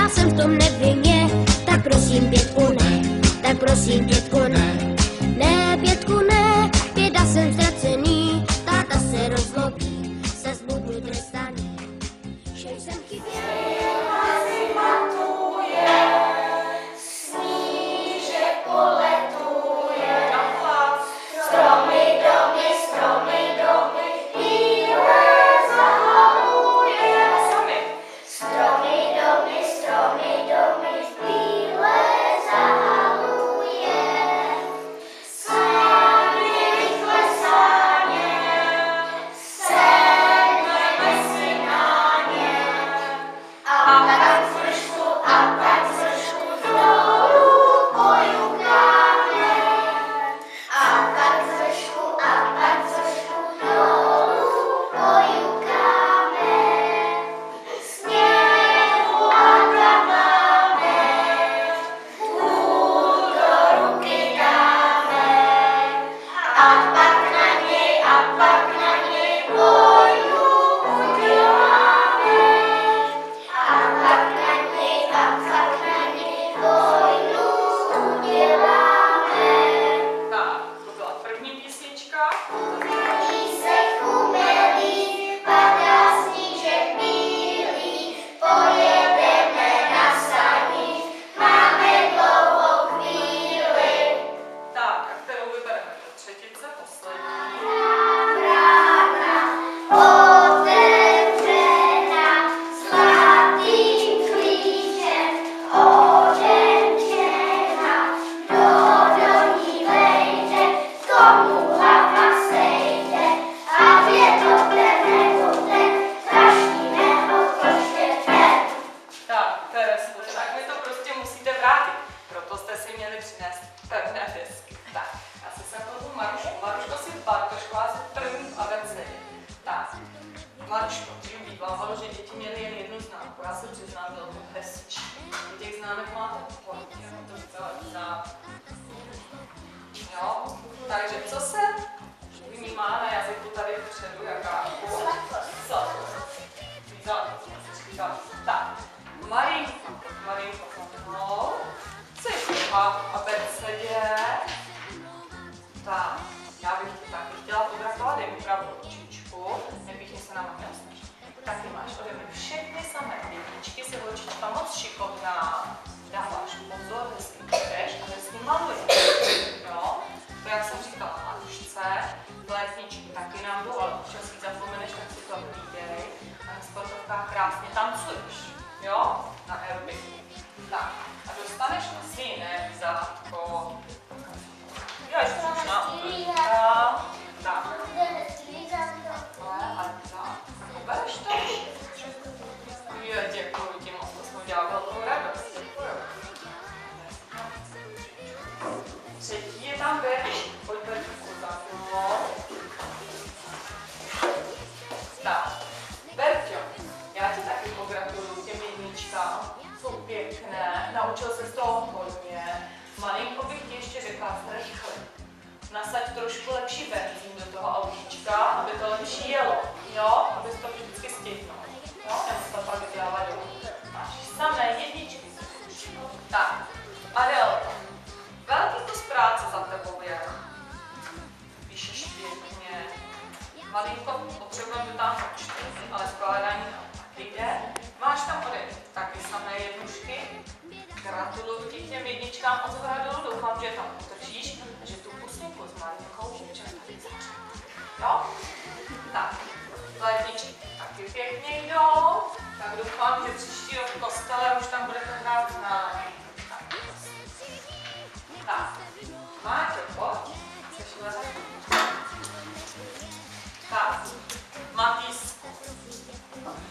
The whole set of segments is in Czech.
já jsem v tom nevinně, tak prosím Pětku ne, tak prosím Pětku ne. Ne, Pětku ne, běda jsem ztracený, táta se rozlobí, se zbudu trestaný, že jsem chyběl. Maruško, tím bývalo, že děti měly jen jednu známku. Já se přiznám, bylo to hezčí. Těch známek máte hodně, to celá. Jo, takže co se vnímá na jazyku tady vpředu, jaká? Tak, Marinko, no, chceš a abecedě. Tak, já bych ti taky chtěla pogratulovat, dej mi pravou ručičku, nebych se nám měl snažit. Taky máš ode mě všechny samé jedničky, se ručička moc šikovná, dáváš pozor, hezky čteš a hezky maluješ. Jo? To, jak jsem říkala Marušce, létničky taky nám jdou, ale občas si zapomeneš, tak si to hlídej a na sportovkách krásně tancuješ. Jo? Na aerobiku. Tak, a dostaneš asi jiné vzátko. Jo, ještě možná uprka. Tak. Ubereš to? Jo, děkuji ti moc, to jsme udělali velkou radost. Děkuji. Třetí je tam Berti. Pojď Bertiku za mnou. Tak. Berťo, já ti taky pogratuluju těm jedničkám. Jsou pěkné, naučil se z toho hodně. Malinko bych ti ještě řekla rychle. Nasaď trošku lepší benzín do toho autíčka, aby to lepší jelo, jo? Aby to vždycky stihnul. Jo? Nemusí to pak dělat dolů. Máš samé jedničky. Tak, Adélko, velký kus práce za tebou je. Píšeš pěkně. Malinko, potřebujeme dotáhnout 4, ale skládání nám taky jde. Máš tam ode mě taky samé jednušky. Gratuluju ti k těm jedničkám od zhora dolů, doufám, že tam potrčíš a že tu pusinku s Marinkou můžeme tady zařadit. Jo? Tak, ledničky taky pěkně jdou, tak doufám, že příští rok v kostele už tam budete hrát s námi. Tak, máte pojď, chceš lezat? Tak, Matýsku,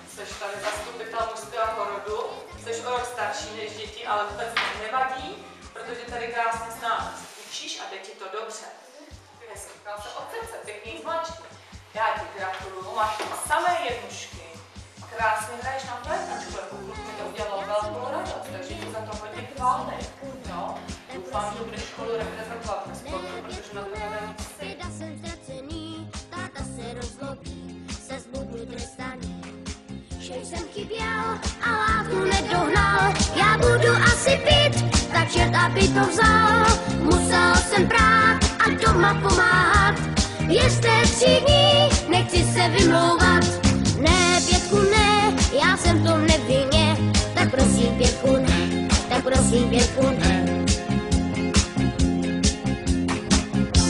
jsi tady zastupitel mužského rodu, jsi o rok starší než děti, ale vůbec nevadí, protože tady krásně s námi učíš a jde ti to dobře. Říkal se od srdce, pěkný zmačky. Já ti gratuluju, máš samé jednušky. Krásně hraješ na flétnačku, pokud mi to udělalo velkou radost, takže ti za to hodně chválím. No, doufám, že budeš školu reprezentovat ve sportu, protože na to nedá nic. Běda jsem ztracený, táta se rozlobí, se zbudu trestaný. Že jsem chyběl a lávku nedohnal, aby to vzal. Musel jsem prát a doma pomáhat. Věřte 3 dní, nechci se vymlouvat. Ne, Pětku, ne, já jsem v tom nevinně. Tak prosím, Pětku, ne, tak prosím, Pětku, ne.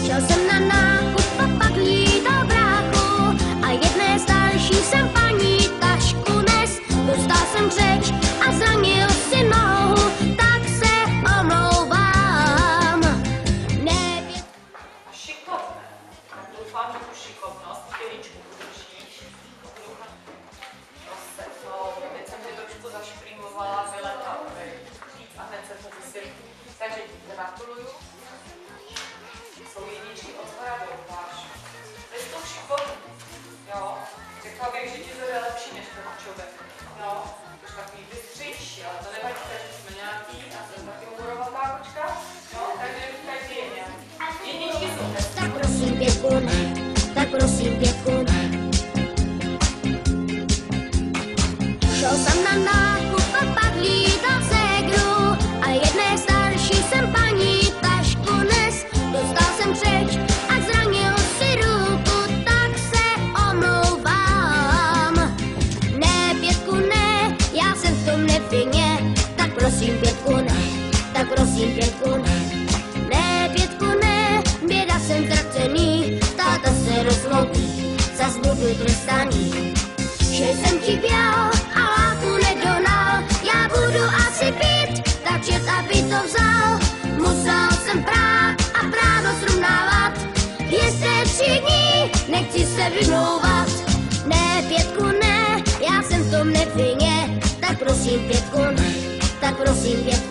Šel jsem na nákup a pak lítal bráchu a jedné starší jsem paní tašku nes. Dostal jsem řeč a zranil si nohu, tak se omlouvám. Ne, Šikovné. Tak doufám, že tu šikovnost chvíličku udržíš. Teď jsem tě trošku zašprýmovala, vyletal, a hned se to vysvětlí. Takže gratuluju. Jsou jedničky od zhora dolů, máš. Ty jsi to šikovný. Jo, řekla bych, že ti to je lepší než ten člověk. Jo, už takový bystřejší, ale to nevadí, takže jsme nějaký a jsem taky humorová kočka. Jo, takže každý je nějaký. Jedničky jsou hezké. tak prosím, Pětku, ne, tak prosím, Pětku, ne. Šel jsem na nákup a pak lítal ségru a jedné starší jsem paní tašku nes. Dostal jsem řeč a zranil si ruku, tak se omlouvám. Ne, Pětku, ne, já jsem v tom nevinně. Tak prosím, Pětku, ne, tak prosím, Pětku, ne. Ne, Pětku, ne, běda jsem ztracený, táta se rozlobí, zas budu trestaný. Že jsem ti běl a láku nedonal, já budu asi pít, tak čert, aby to vzal. Musel jsem prát a právo srovnávat, věřte 3 dní, nechci se vymlouvat. Ne, Pětku, ne, já jsem v tom nevinně, tak prosím, Pětku, ne, tak prosím, Pětku.